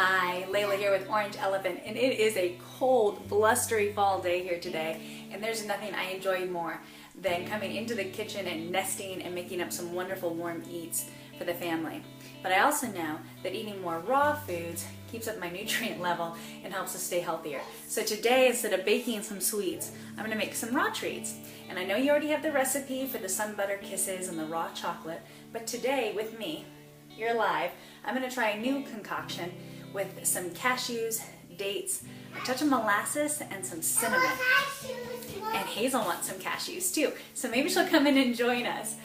Hi, Layla here with Orange Elephant, and it is a cold, blustery fall day here today, and there's nothing I enjoy more than coming into the kitchen and nesting and making up some wonderful warm eats for the family. But I also know that eating more raw foods keeps up my nutrient level and helps us stay healthier. So today, instead of baking some sweets, I'm going to make some raw treats. And I know you already have the recipe for the sun butter kisses and the raw chocolate, but today with me, here live, I'm going to try a new concoction with some cashews, dates, a touch of molasses, and some cinnamon. And Hazel wants some cashews too, so maybe she'll come in and join us.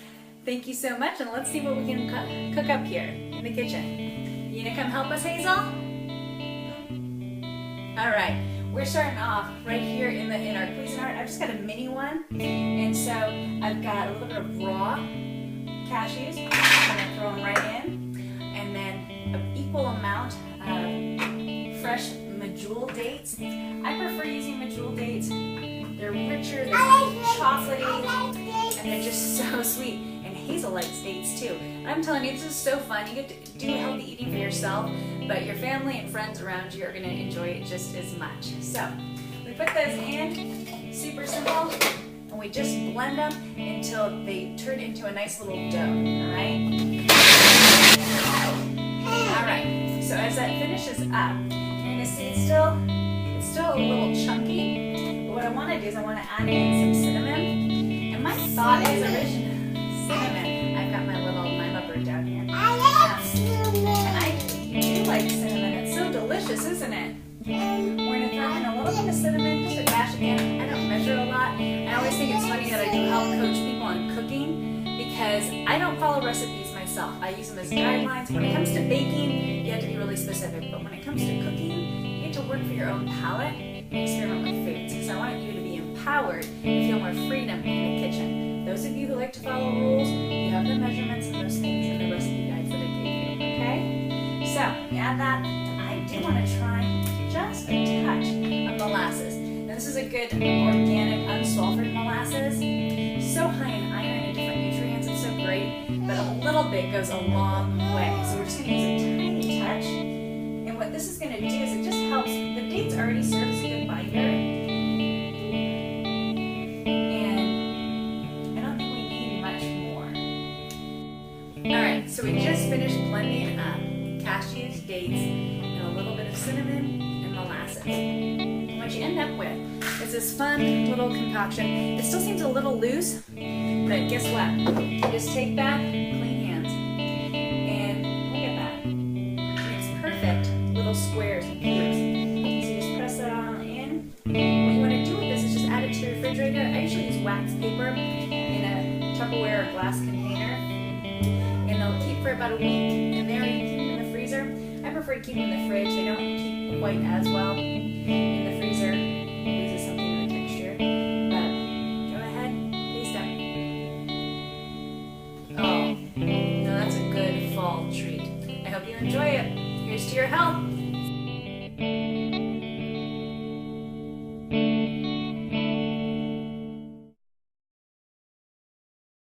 Thank you so much, and let's see what we can cook up here in the kitchen. You gonna come help us, Hazel? All right, we're starting off right here in our Cuisinart. I've just got a mini one, and so I've got a little bit of raw cashews. I'm gonna throw them right in, and then an equal amount of fresh medjool dates. I prefer using medjool dates. They're richer, they're chocolatey, and they're just so sweet. And Hazel likes dates too. And I'm telling you, this is so fun. You get to do healthy eating for yourself, but your family and friends around you are going to enjoy it just as much. So we put those in, super simple, and we just blend them until they turn into a nice little dough, all right? All right, so as that finishes up, you're going to see it's still a little chunky, but what I want to do is I want to add in some cinnamon. And my thought is originally, cinnamon. I've got my leopard down here. And I do like cinnamon. It's so delicious, isn't it? We're going to throw in a little bit of cinnamon, just a dash again. I don't measure a lot. I always think it's funny that I do help coach people on cooking because I don't follow recipes myself. I use them as guidelines. When it comes to baking, you have to be really specific. But when it comes to cooking, you have to work for your own palate and experiment with foods. Because I want you to be empowered and feel more freedom in the kitchen. Those of you who like to follow rules, you have the measurements and those things in the recipe guides that I gave you, okay? So, we add that, and I do want to try just a touch of molasses. Now this is a good organic, unsulfured molasses. So high in iron and different nutrients, it's so great, but a little bit goes a long way. So we're just going to use a tiny touch, and what this is going to do is it just helps, the dates already serve as a good binder. So we just finished blending up cashews, dates, and a little bit of cinnamon and molasses. And what you end up with is this fun little concoction. It still seems a little loose, but guess what? You just take that, clean hands, and look at that. It makes perfect little squares and cubes. So you just press that on in. What you want to do with this is just add it to your refrigerator. I usually use wax paper in a Tupperware or glass container. And they'll keep for about a week, and there you keep them in the freezer. I prefer to keep them in the fridge. They don't keep quite as well in the freezer. It loses something in the texture. But go ahead, taste them. Oh, no, that's a good fall treat. I hope you enjoy it. Here's to your health.